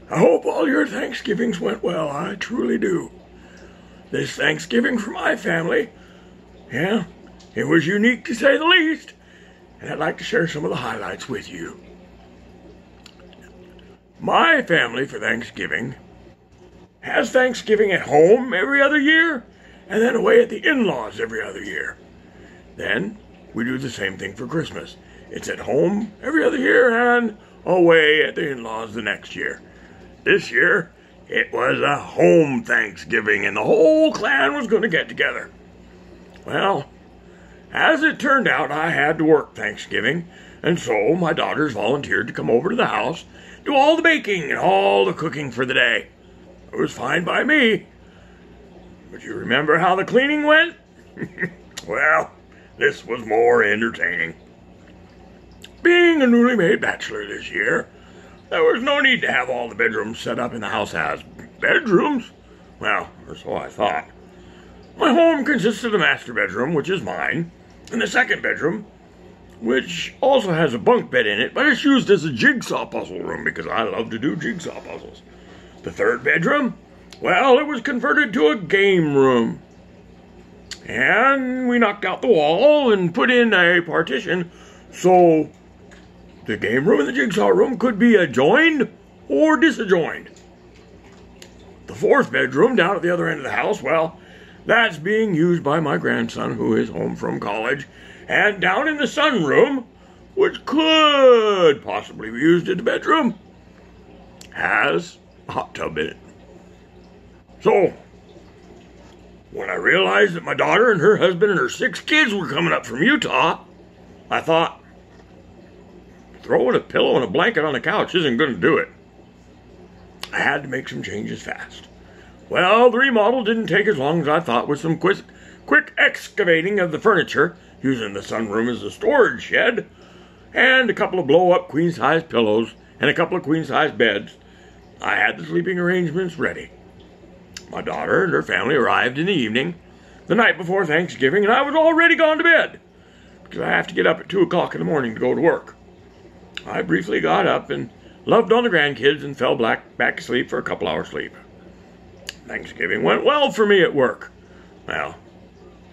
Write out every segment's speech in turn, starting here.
I hope all your Thanksgivings went well. I truly do. This Thanksgiving for my family, yeah, it was unique to say the least, and I'd like to share some of the highlights with you. My family for Thanksgiving has Thanksgiving at home every other year, and then away at the in-laws every other year. Then we do the same thing for Christmas. It's at home every other year and away at the in-laws the next year. This year, it was a home Thanksgiving, and the whole clan was going to get together. Well, as it turned out, I had to work Thanksgiving, and so my daughters volunteered to come over to the house, do all the baking and all the cooking for the day. It was fine by me. But you remember how the cleaning went? Well, this was more entertaining. Being a newly made bachelor this year, there was no need to have all the bedrooms set up in the house as bedrooms. Well, or so I thought. My home consists of the master bedroom, which is mine, and the second bedroom, which also has a bunk bed in it, but it's used as a jigsaw puzzle room because I love to do jigsaw puzzles. The third bedroom, well, it was converted to a game room. And we knocked out the wall and put in a partition so the game room and the jigsaw room could be adjoined or disjoined. The fourth bedroom down at the other end of the house, well, that's being used by my grandson who is home from college. And down in the sunroom, which could possibly be used as a bedroom, has a hot tub in it. So, when I realized that my daughter and her husband and her 6 kids were coming up from Utah, I thought, throwing a pillow and a blanket on the couch isn't going to do it. I had to make some changes fast. Well, the remodel didn't take as long as I thought with some quick excavating of the furniture, using the sunroom as a storage shed, and a couple of blow-up queen-size pillows and a couple of queen-size beds. I had the sleeping arrangements ready. My daughter and her family arrived in the evening, the night before Thanksgiving, and I was already gone to bed, because I have to get up at 2 o'clock in the morning to go to work. I briefly got up and loved on the grandkids and fell back asleep for a couple hours sleep. Thanksgiving went well for me at work. Well,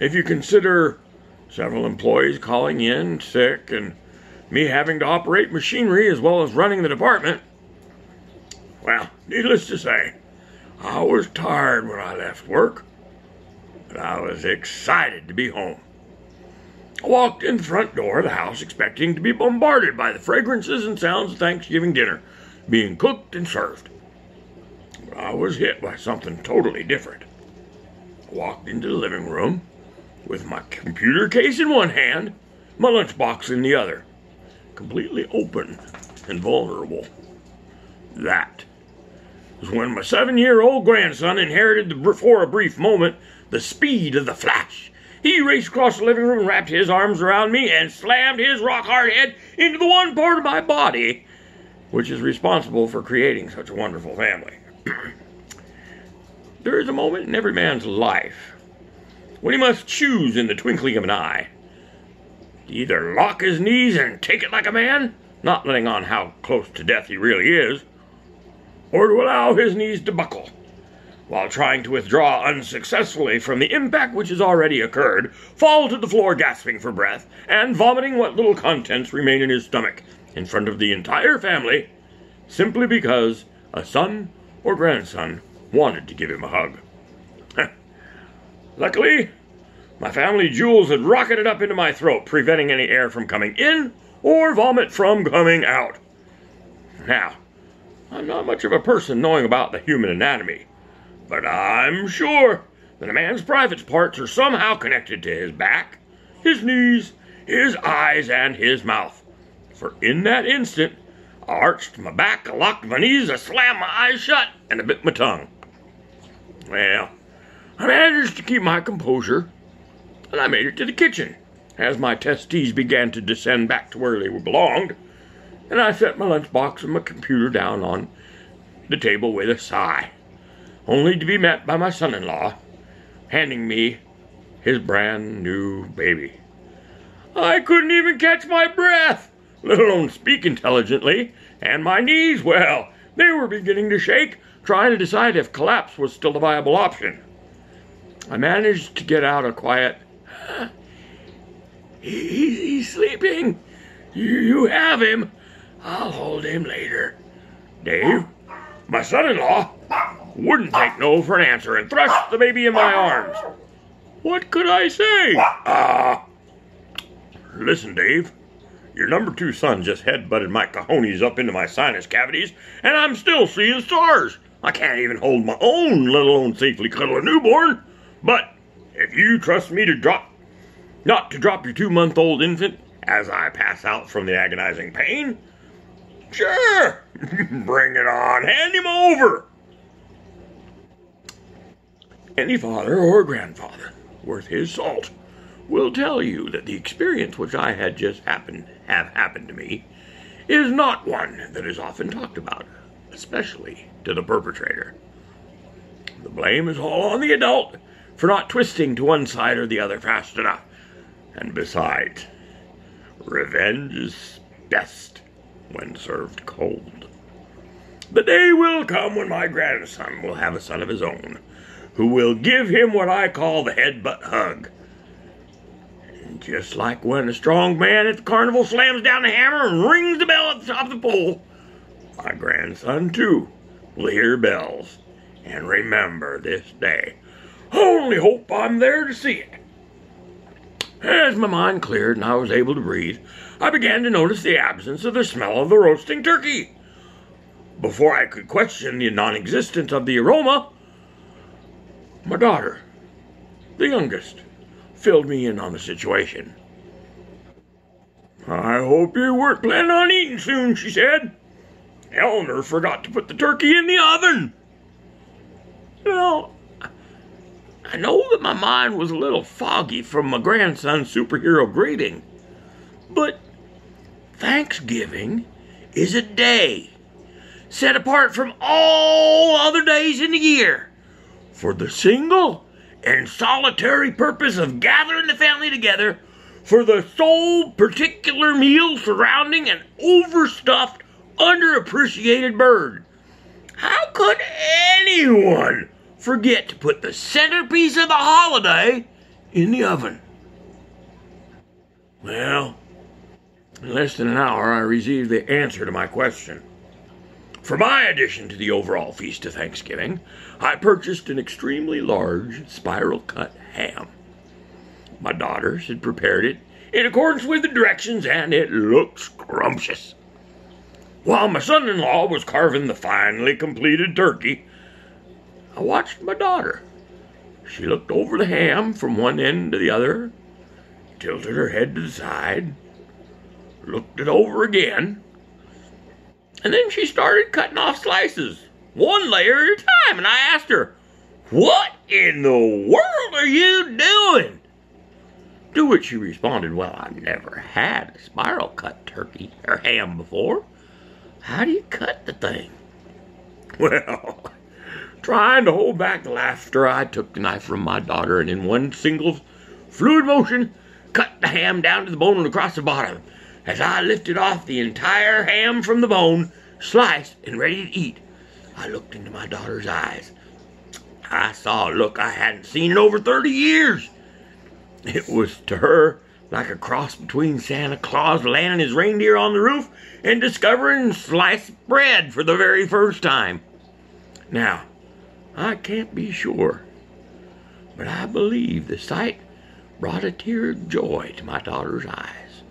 if you consider several employees calling in sick and me having to operate machinery as well as running the department, well, needless to say, I was tired when I left work, but I was excited to be home. I walked in the front door of the house expecting to be bombarded by the fragrances and sounds of Thanksgiving dinner being cooked and served. But I was hit by something totally different. I walked into the living room with my computer case in one hand, my lunchbox in the other, completely open and vulnerable. That was when my 7-year-old grandson inherited, for a brief moment, the speed of the Flash. He raced across the living room and wrapped his arms around me and slammed his rock-hard head into the one part of my body which is responsible for creating such a wonderful family. There is a moment in every man's life when he must choose in the twinkling of an eye to either lock his knees and take it like a man, not letting on how close to death he really is, or to allow his knees to buckle, while trying to withdraw unsuccessfully from the impact which has already occurred, fall to the floor gasping for breath, and vomiting what little contents remain in his stomach in front of the entire family, simply because a son or grandson wanted to give him a hug. Luckily, my family jewels had rocketed up into my throat, preventing any air from coming in or vomit from coming out. Now, I'm not much of a person knowing about the human anatomy, but I'm sure that a man's private parts are somehow connected to his back, his knees, his eyes, and his mouth. For in that instant, I arched my back, I locked my knees, I slammed my eyes shut, and I bit my tongue. Well, I managed to keep my composure, and I made it to the kitchen as my testes began to descend back to where they belonged, and I set my lunchbox and my computer down on the table with a sigh, only to be met by my son-in-law handing me his brand new baby. I couldn't even catch my breath, let alone speak intelligently, and my knees, well, They were beginning to shake, trying to decide if collapse was still a viable option. I managed to get out a quiet, he's sleeping. You have him. I'll hold him later. Dave, my son-in-law, wouldn't take no for an answer and thrust the baby in my arms. What could I say? Listen, Dave. Your number 2 son just headbutted my cojones up into my sinus cavities, and I'm still seeing stars. I can't even hold my own, let alone safely cuddle a newborn. But if you trust me not to drop your 2-month-old infant as I pass out from the agonizing pain, sure, bring it on, hand him over. Any father or grandfather worth his salt will tell you that the experience which I had just have happened to me is not one that is often talked about, especially to the perpetrator. The blame is all on the adult for not twisting to one side or the other fast enough. And besides, revenge is best when served cold. The day will come when my grandson will have a son of his own, who will give him what I call the headbutt hug. And just like when a strong man at the carnival slams down the hammer and rings the bell at the top of the pole, my grandson, too, will hear bells and remember this day. I only hope I'm there to see it. As my mind cleared and I was able to breathe, I began to notice the absence of the smell of the roasting turkey. Before I could question the non-existence of the aroma, my daughter, the youngest, filled me in on the situation. I hope you weren't planning on eating soon, she said. Eleanor forgot to put the turkey in the oven. Well, I know that my mind was a little foggy from my grandson's superhero greeting, but Thanksgiving is a day set apart from all other days in the year for the single and solitary purpose of gathering the family together for the sole particular meal surrounding an overstuffed, underappreciated bird. How could anyone forget to put the centerpiece of the holiday in the oven? Well, in less than an hour, I received the answer to my question. For my addition to the overall feast of Thanksgiving, I purchased an extremely large spiral-cut ham. My daughters had prepared it in accordance with the directions, and it looked scrumptious. While my son-in-law was carving the finely completed turkey, I watched my daughter. She looked over the ham from one end to the other, tilted her head to the side, looked it over again, and then she started cutting off slices, one layer at a time, and I asked her, "What in the world are you doing?" To which she responded, "Well, I've never had a spiral-cut turkey or ham before. How do you cut the thing?" Well, trying to hold back the laughter, I took the knife from my daughter and in one single fluid motion cut the ham down to the bone and across the bottom. As I lifted off the entire ham from the bone, sliced and ready to eat, I looked into my daughter's eyes. I saw a look I hadn't seen in over 30 years. It was to her like a cross between Santa Claus landing his reindeer on the roof and discovering sliced bread for the very first time. Now, I can't be sure, but I believe the sight brought a tear of joy to my daughter's eyes.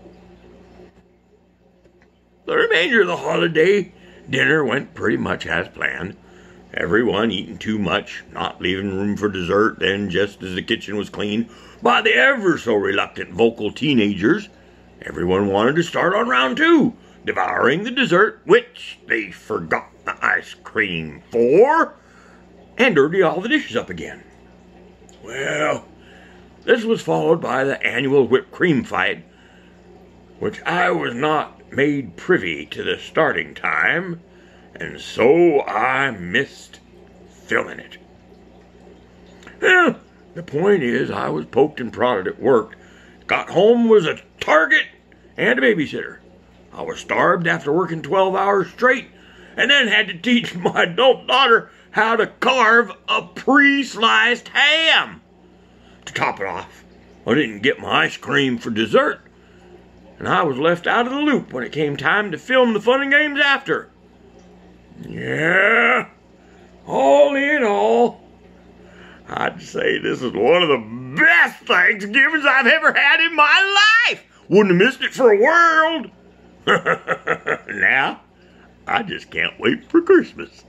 The remainder of the holiday dinner went pretty much as planned. Everyone eating too much, not leaving room for dessert, and just as the kitchen was cleaned by the ever-so-reluctant vocal teenagers, everyone wanted to start on round 2, devouring the dessert, which they forgot the ice cream for, and dirty all the dishes up again. Well, this was followed by the annual whipped cream fight, which I was not made privy to the starting time, and so I missed filming it. Well, the point is, I was poked and prodded at work, got home was a target and a babysitter. I was starved after working 12 hours straight, and then had to teach my adult daughter how to carve a pre-sliced ham. To top it off, I didn't get my ice cream for dessert, and I was left out of the loop when it came time to film the fun and games after. Yeah, all in all, I'd say this is one of the best Thanksgivings I've ever had in my life. Wouldn't have missed it for a world. Now, I just can't wait for Christmas.